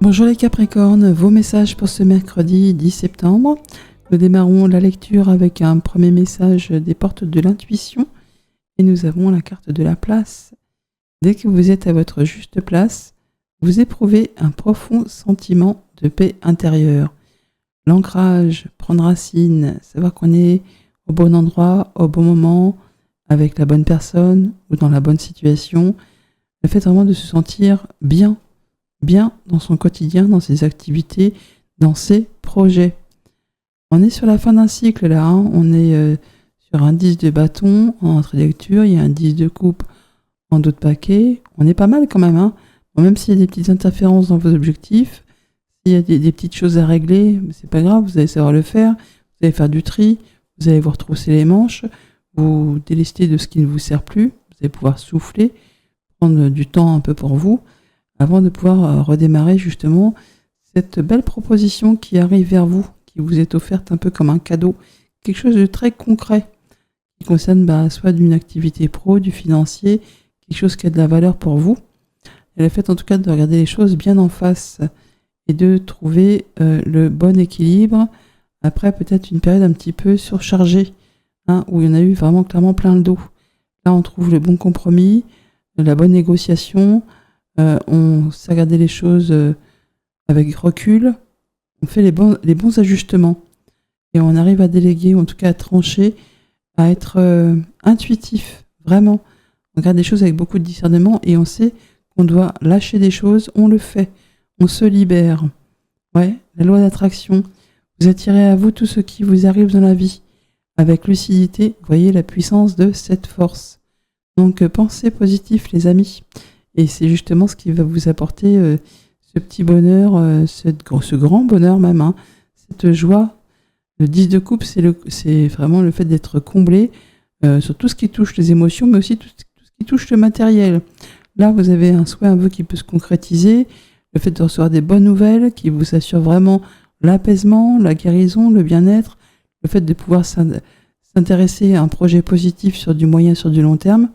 Bonjour les Capricornes, vos messages pour ce mercredi 10 septembre. Nous démarrons la lecture avec un premier message des portes de l'intuition et nous avons la carte de la place. Dès que vous êtes à votre juste place, vous éprouvez un profond sentiment de paix intérieure. L'ancrage, prendre racine, savoir qu'on est au bon endroit, au bon moment, avec la bonne personne ou dans la bonne situation, le fait vraiment de se sentir bien dans son quotidien, dans ses activités, dans ses projets. On est sur la fin d'un cycle là, on est sur un 10 de bâton en entrée de lecture, il y a un 10 de coupe en dos de paquet, on est pas mal quand même. Bon, même s'il y a des petites interférences dans vos objectifs, s'il y a des petites choses à régler, c'est pas grave, vous allez savoir le faire, vous allez faire du tri, vous allez vous retrousser les manches, vous délester de ce qui ne vous sert plus, vous allez pouvoir souffler, prendre du temps un peu pour vous, avant de pouvoir redémarrer justement cette belle proposition qui arrive vers vous, qui vous est offerte un peu comme un cadeau, quelque chose de très concret, qui concerne soit d'une activité pro, du financier, quelque chose qui a de la valeur pour vous. Et le fait en tout cas de regarder les choses bien en face et de trouver le bon équilibre, après peut-être une période un petit peu surchargée, où il y en a eu vraiment clairement plein le dos. Là on trouve le bon compromis, la bonne négociation, on sait regarder les choses avec recul, on fait les bons ajustements et on arrive à déléguer, ou en tout cas à trancher, à être intuitif, vraiment. On regarde les choses avec beaucoup de discernement et on sait qu'on doit lâcher des choses, on le fait, on se libère. Ouais, la loi d'attraction, vous attirez à vous tout ce qui vous arrive dans la vie. Avec lucidité, voyez la puissance de cette force. Donc pensez positif les amis. Et c'est justement ce qui va vous apporter ce petit bonheur, ce grand bonheur même, cette joie. Le 10 de coupe, c'est vraiment le fait d'être comblé sur tout ce qui touche les émotions, mais aussi tout ce qui touche le matériel. Là, vous avez un souhait, un vœu qui peut se concrétiser, le fait de recevoir des bonnes nouvelles qui vous assurent vraiment l'apaisement, la guérison, le bien-être, le fait de pouvoir s'intéresser à un projet positif sur du moyen, sur du long terme,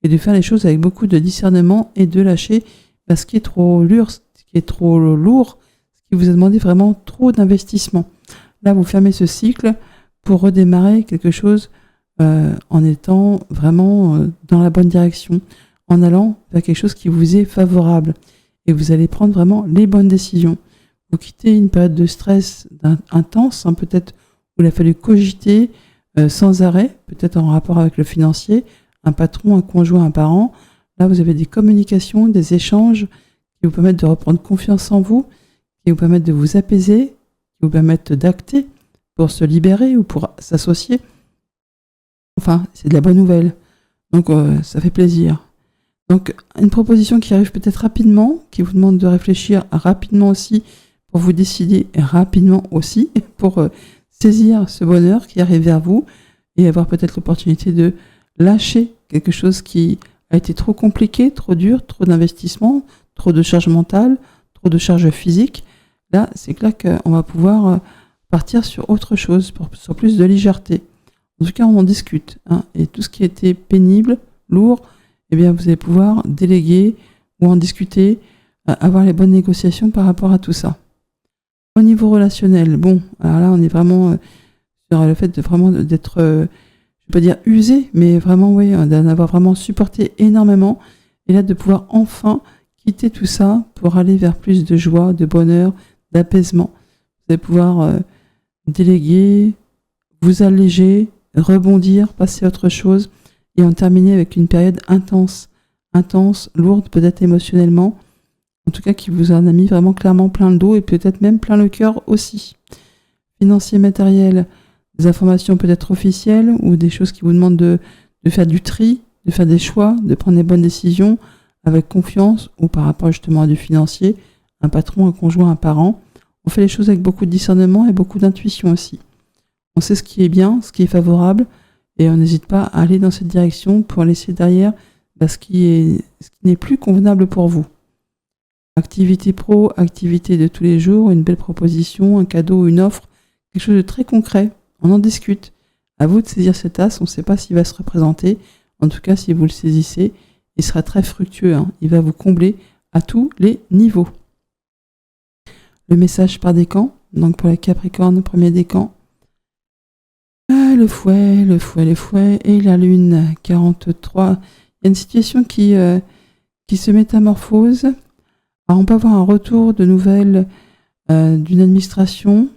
et de faire les choses avec beaucoup de discernement et de lâcher ce qui est trop lourd, ce qui vous a demandé vraiment trop d'investissement. Là, vous fermez ce cycle pour redémarrer quelque chose en étant vraiment dans la bonne direction, en allant vers quelque chose qui vous est favorable. Et vous allez prendre vraiment les bonnes décisions. Vous quittez une période de stress intense, peut-être où il a fallu cogiter sans arrêt, peut-être en rapport avec le financier, un patron, un conjoint, un parent. Là, vous avez des communications, des échanges qui vous permettent de reprendre confiance en vous, qui vous permettent de vous apaiser, qui vous permettent d'acter pour se libérer ou pour s'associer. Enfin, c'est de la bonne nouvelle. Donc, ça fait plaisir. Donc, une proposition qui arrive peut-être rapidement, qui vous demande de réfléchir rapidement aussi, pour vous décider rapidement aussi, pour saisir ce bonheur qui arrive vers vous et avoir peut-être l'opportunité de lâcher quelque chose qui a été trop compliqué, trop dur, trop d'investissement, trop de charge mentale, trop de charge physique. Là, c'est clair qu'on va pouvoir partir sur autre chose, sur plus de légèreté. En tout cas, on en discute. Et tout ce qui était pénible, lourd, vous allez pouvoir déléguer ou en discuter, avoir les bonnes négociations par rapport à tout ça. Au niveau relationnel, alors là, on est vraiment sur le fait d'être, je ne vais pas dire usé, mais vraiment, d'en avoir vraiment supporté énormément, et là, de pouvoir enfin quitter tout ça pour aller vers plus de joie, de bonheur, d'apaisement. Vous allez pouvoir déléguer, vous alléger, rebondir, passer à autre chose, et en terminer avec une période intense, lourde, peut-être émotionnellement, en tout cas qui vous en a mis vraiment clairement plein le dos et peut-être même plein le cœur aussi. Financier, matériel, des informations peut-être officielles ou des choses qui vous demandent de faire du tri, de faire des choix, de prendre les bonnes décisions avec confiance ou par rapport justement à du financier, un patron, un conjoint, un parent. On fait les choses avec beaucoup de discernement et beaucoup d'intuition aussi. On sait ce qui est bien, ce qui est favorable et on n'hésite pas à aller dans cette direction pour laisser derrière ce qui n'est plus convenable pour vous. Activité pro, activité de tous les jours, une belle proposition, un cadeau, une offre, quelque chose de très concret. On en discute. À vous de saisir cet as, on ne sait pas s'il va se représenter. En tout cas, si vous le saisissez, il sera très fructueux. Il va vous combler à tous les niveaux. le message par décan. Donc pour les Capricornes, premier décan. Le fouet, et la lune, 43. Il y a une situation qui se métamorphose. Alors on peut avoir un retour de nouvelles d'une administration,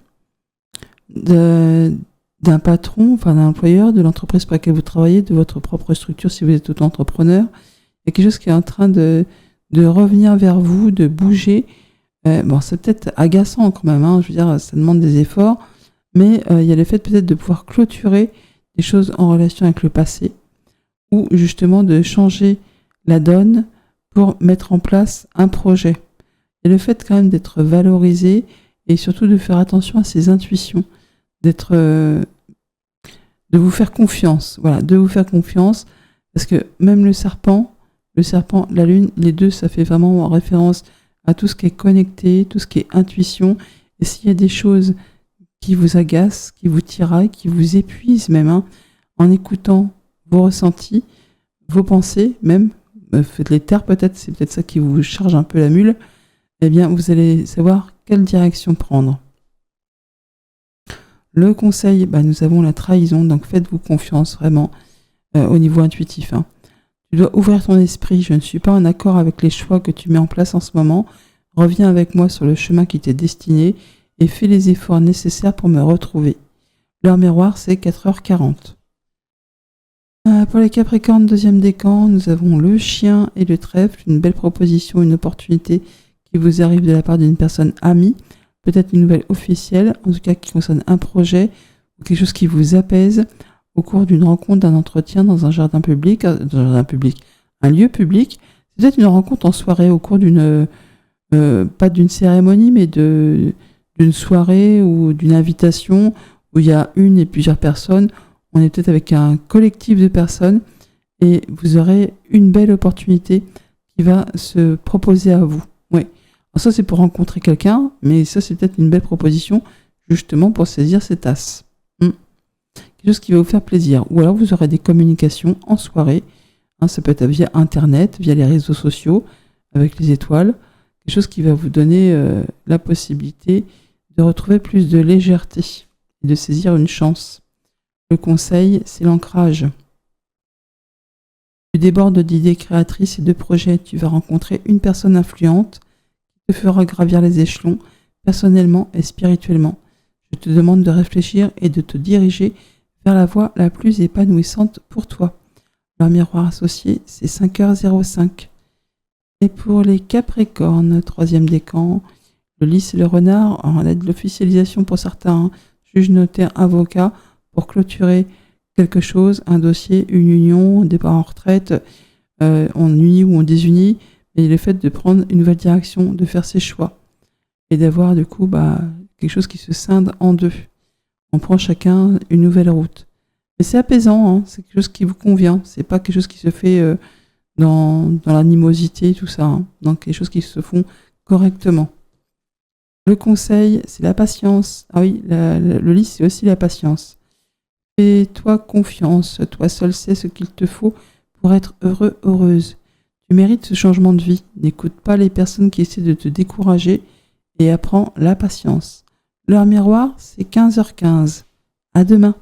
d'un patron, enfin d'un employeur, de l'entreprise pour laquelle vous travaillez, de votre propre structure si vous êtes auto-entrepreneur. Il y a quelque chose qui est en train de revenir vers vous, de bouger. Bon, c'est peut-être agaçant quand même, hein, je veux dire, ça demande des efforts, mais il y a le fait peut-être de pouvoir clôturer des choses en relation avec le passé, ou justement de changer la donne pour mettre en place un projet. Et le fait quand même d'être valorisé, et surtout de faire attention à ses intuitions, de vous faire confiance, voilà, de vous faire confiance, parce que même le serpent, la lune, les deux, ça fait vraiment référence à tout ce qui est connecté, tout ce qui est intuition. Et s'il y a des choses qui vous agacent, qui vous tiraillent, qui vous épuisent même, hein, en écoutant vos ressentis, vos pensées même, faites-les taire peut-être, c'est peut-être ça qui vous charge un peu la mule, eh bien vous allez savoir quelle direction prendre. Le conseil, nous avons la trahison, donc faites-vous confiance vraiment au niveau intuitif, hein. Tu dois ouvrir ton esprit, je ne suis pas en accord avec les choix que tu mets en place en ce moment. Reviens avec moi sur le chemin qui t'est destiné et fais les efforts nécessaires pour me retrouver. L'heure miroir, c'est 4h40. Pour les Capricornes, deuxième décan, nous avons le chien et le trèfle, une belle proposition, une opportunité qui vous arrive de la part d'une personne amie, peut-être une nouvelle officielle, en tout cas qui concerne un projet ou quelque chose qui vous apaise, au cours d'une rencontre, d'un entretien dans un jardin public, un lieu public. C'est peut-être une rencontre en soirée au cours d'une, pas d'une cérémonie, mais d'une soirée ou d'une invitation où il y a une et plusieurs personnes. On est peut-être avec un collectif de personnes et vous aurez une belle opportunité qui va se proposer à vous. Oui. Alors ça, c'est pour rencontrer quelqu'un, mais ça, c'est peut-être une belle proposition justement pour saisir cet as. Quelque chose qui va vous faire plaisir. Ou alors vous aurez des communications en soirée. Hein, ça peut être via Internet, via les réseaux sociaux, avec les étoiles. Quelque chose qui va vous donner la possibilité de retrouver plus de légèreté et de saisir une chance. Le conseil, c'est l'ancrage. Tu débordes d'idées créatrices et de projets. Tu vas rencontrer une personne influente qui te fera gravir les échelons, personnellement et spirituellement. Je te demande de réfléchir et de te diriger vers la voie la plus épanouissante pour toi. Leur miroir associé, c'est 5h05. Et pour les Capricornes, troisième décan, le lys et le renard, en aide de l'officialisation pour certains, juge, notaire, avocat, pour clôturer quelque chose, un dossier, une union, un départ en retraite, on unit ou on désunit, et le fait de prendre une nouvelle direction, de faire ses choix, et d'avoir du coup quelque chose qui se scinde en deux. On prend chacun une nouvelle route. Mais c'est apaisant, hein, c'est quelque chose qui vous convient. C'est pas quelque chose qui se fait dans l'animosité, tout ça. Hein. Donc, quelque chose qui se font correctement. Le conseil, c'est la patience. Ah oui, le lys, c'est aussi la patience. Fais-toi confiance. Toi seul sais ce qu'il te faut pour être heureux, heureuse. Tu mérites ce changement de vie. N'écoute pas les personnes qui essaient de te décourager et apprends la patience. L'heure miroir, c'est 15h15. À demain.